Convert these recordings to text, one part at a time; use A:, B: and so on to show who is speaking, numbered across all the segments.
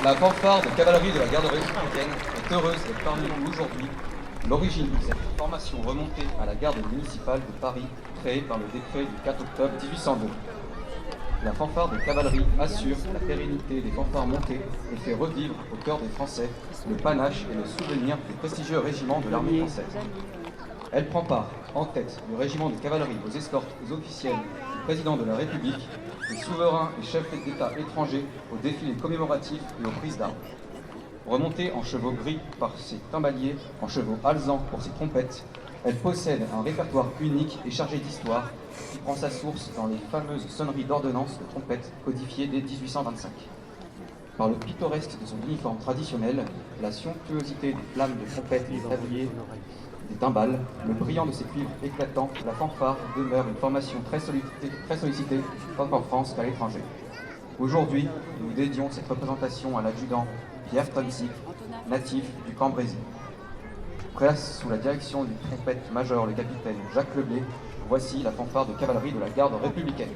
A: La fanfare de cavalerie de la garde républicaine est heureuse d'être parmi nous aujourd'hui. L'origine de cette formation remontait à la garde municipale de Paris, créée par le décret du 4 octobre 1802. La fanfare de cavalerie assure la pérennité des fanfares montées et fait revivre au cœur des Français le panache et le souvenir des prestigieux régiments de l'armée française. Elle prend part, en tête du régiment de cavalerie aux escortes officielles du président de la République, des souverains et chefs d'État étrangers aux défilés commémoratifs et aux prises d'armes. Remontée en chevaux gris par ses timbaliers, en chevaux alezans pour ses trompettes, elle possède un répertoire unique et chargé d'histoire qui prend sa source dans les fameuses sonneries d'ordonnance de trompettes codifiées dès 1825. Par le pittoresque de son uniforme traditionnel, la somptuosité des flammes de trompettes et des tabliers, des timbales, le brillant de ses cuivres éclatants, la fanfare demeure une formation très sollicitée tant en France qu'à l'étranger. Aujourd'hui, nous dédions cette représentation à l'adjudant Pierre Tonsig, natif du Cambrésis. Place sous la direction du trompette-major le capitaine Jacques Leblé, voici la fanfare de cavalerie de la garde républicaine.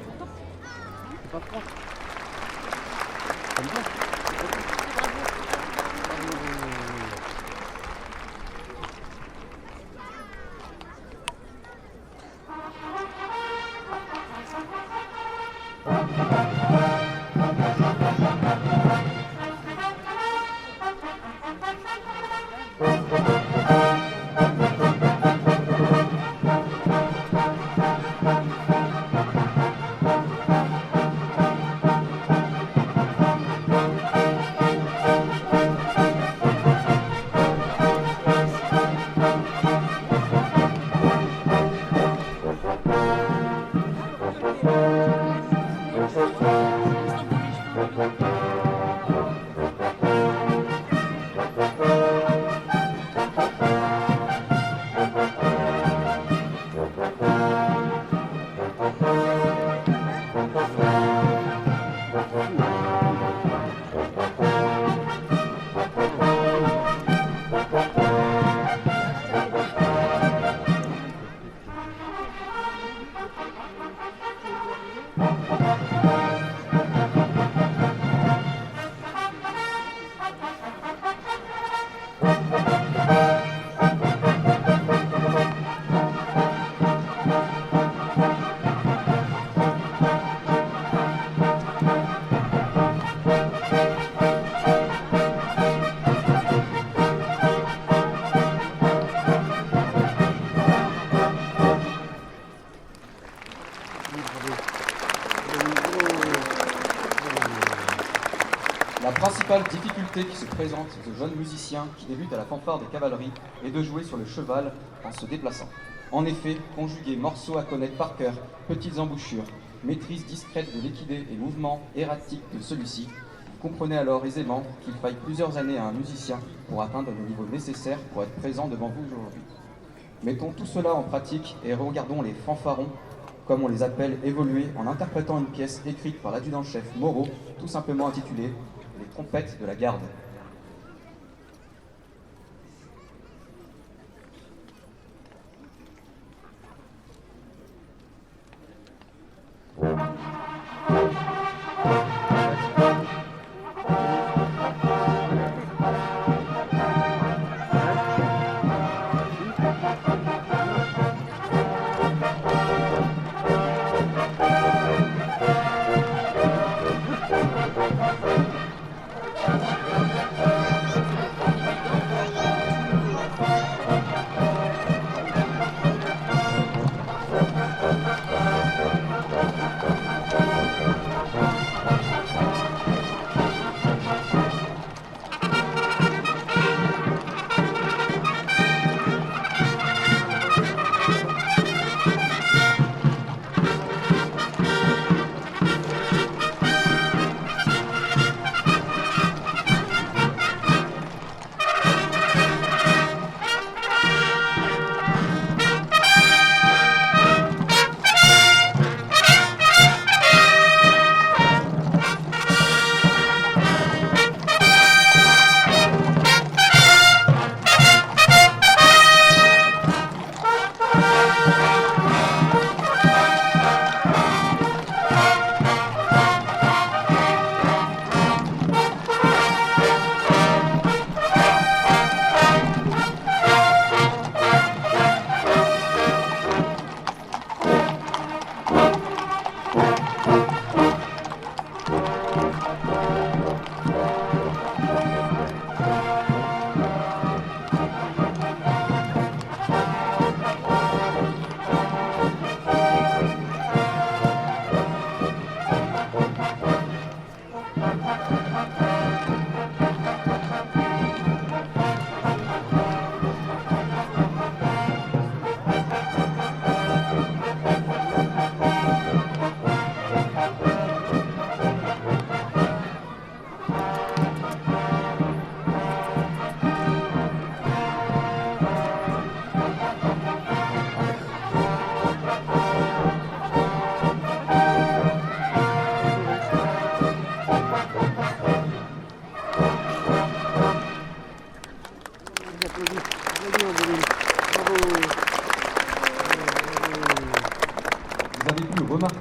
A: La principale difficulté qui se présente aux jeunes musiciens qui débutent à la fanfare des cavaleries est de jouer sur le cheval en se déplaçant. En effet, conjuguer morceaux à connaître par cœur, petites embouchures, maîtrise discrète de l'équidé et mouvement erratique de celui-ci, vous comprenez alors aisément qu'il faille plusieurs années à un musicien pour atteindre le niveau nécessaire pour être présent devant vous aujourd'hui. Mettons tout cela en pratique et regardons les fanfarons, comme on les appelle, évoluer en interprétant une pièce écrite par l'adjudant-chef Moreau, tout simplement intitulée « Les trompettes de la garde ».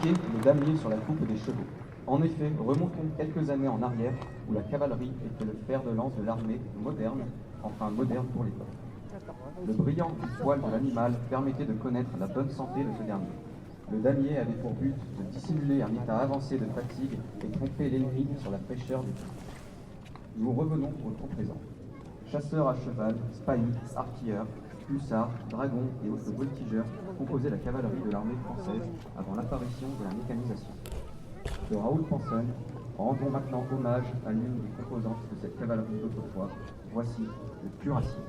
A: indiqué le damier sur la croupe des chevaux. En effet, remontons quelques années en arrière où la cavalerie était le fer de lance de l'armée moderne, enfin moderne pour l'époque. Le brillant poil de l'animal permettait de connaître la bonne santé de ce dernier. Le damier avait pour but de dissimuler un état avancé de fatigue et tromper l'ennemi sur la fraîcheur du temps. Nous revenons au temps présent. Chasseurs à cheval, spahis, artilleurs, hussards, dragons et autres voltigeurs composaient la cavalerie de l'armée française avant l'apparition de la mécanisation. De Raoul Panson, rendons maintenant hommage à l'une des composantes de cette cavalerie d'autrefois. Voici le cuirassier.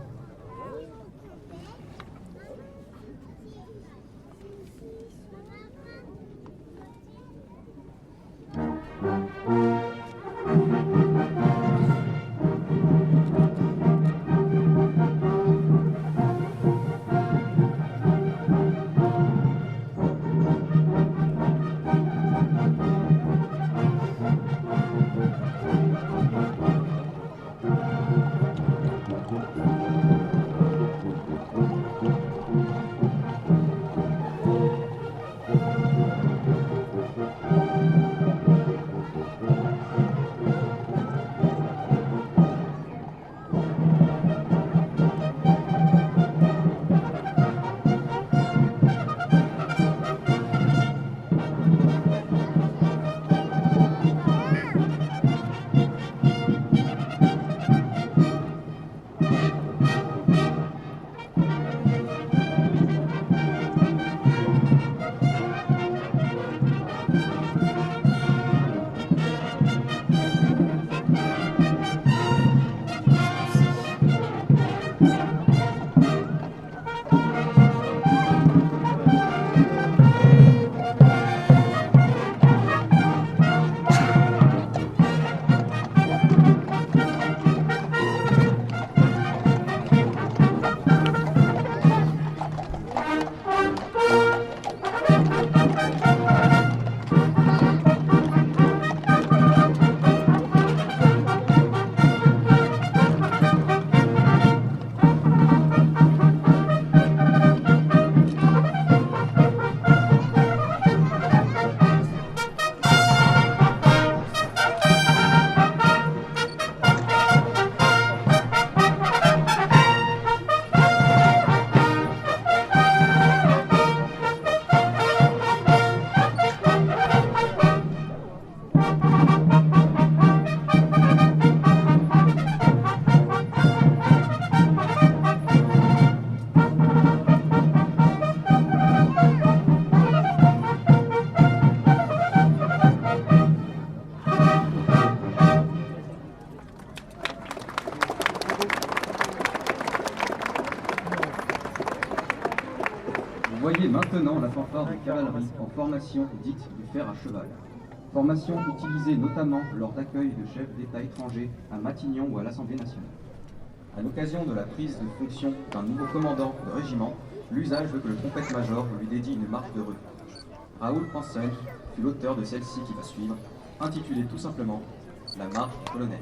A: Voyez maintenant la fanfare de cavalerie en formation dite du fer à cheval. Formation utilisée notamment lors d'accueil de chefs d'État étrangers à Matignon ou à l'Assemblée nationale. À l'occasion de la prise de fonction d'un nouveau commandant de régiment, l'usage veut que le trompette-major lui dédie une marche de rue. Raoul Panson fut l'auteur de celle-ci qui va suivre, intitulée tout simplement « La marche du colonel ».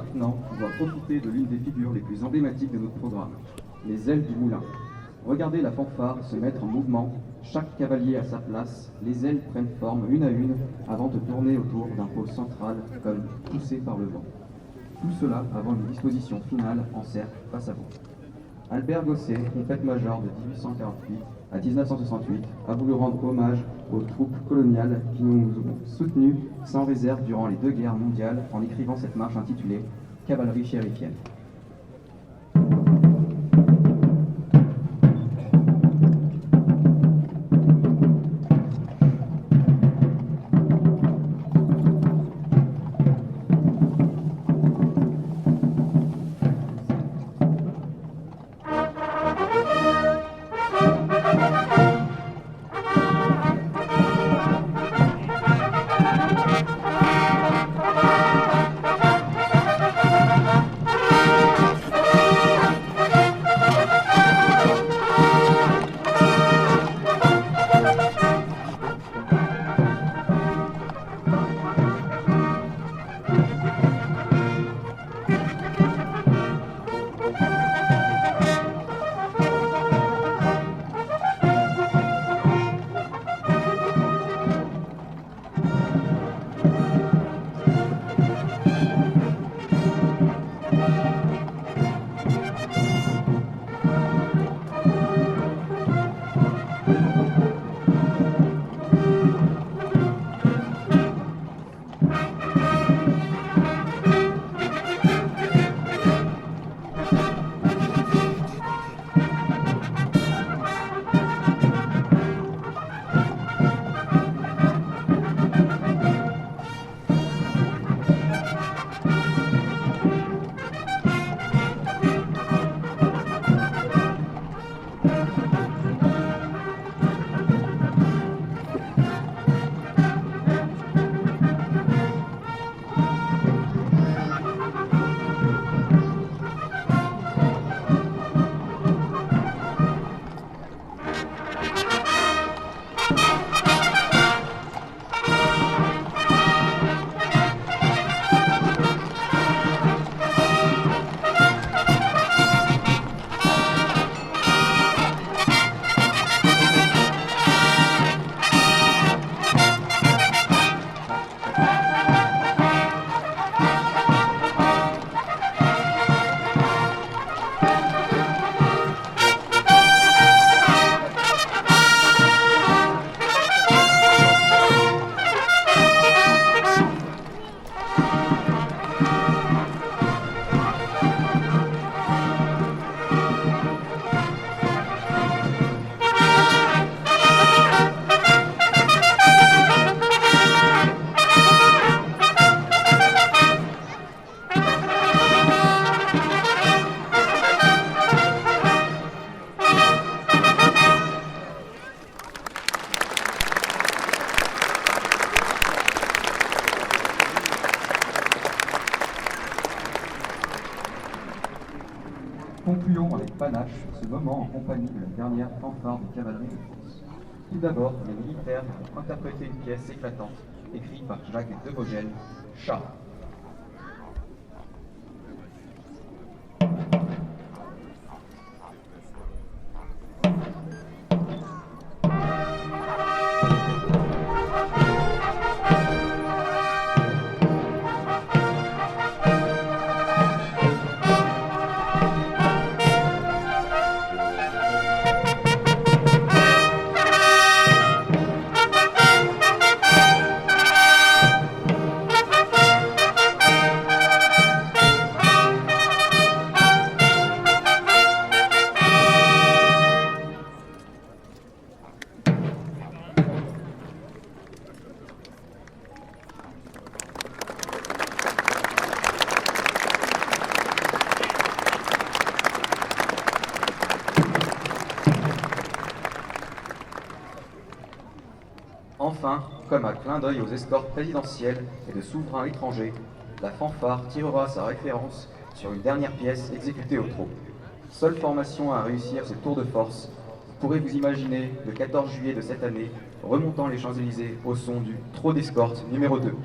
A: maintenant pouvoir profiter de l'une des figures les plus emblématiques de notre programme, les ailes du moulin. Regardez la fanfare se mettre en mouvement, chaque cavalier à sa place, les ailes prennent forme une à une avant de tourner autour d'un pôle central comme poussé par le vent. Tout cela avant une disposition finale en cercle face à vous. Albert Gosset, trompette-major de 1848 à 1968, a voulu rendre hommage aux troupes coloniales qui nous ont soutenus sans réserve durant les 2 guerres mondiales en écrivant cette marche intitulée « Cavalerie chérifienne ». Concluons avec panache ce moment en compagnie de la dernière fanfare de cavalerie de France. Tout d'abord, les militaires ont interprété une pièce éclatante, écrite par Jacques de Vogel, Chat. Enfin, comme un clin d'œil aux escortes présidentielles et de souverains étrangers, la fanfare tirera sa référence sur une dernière pièce exécutée au trot. Seule formation à réussir ce tour de force, vous pourrez vous imaginer le 14 juillet de cette année remontant les Champs-Élysées au son du trot d'escorte numéro 2.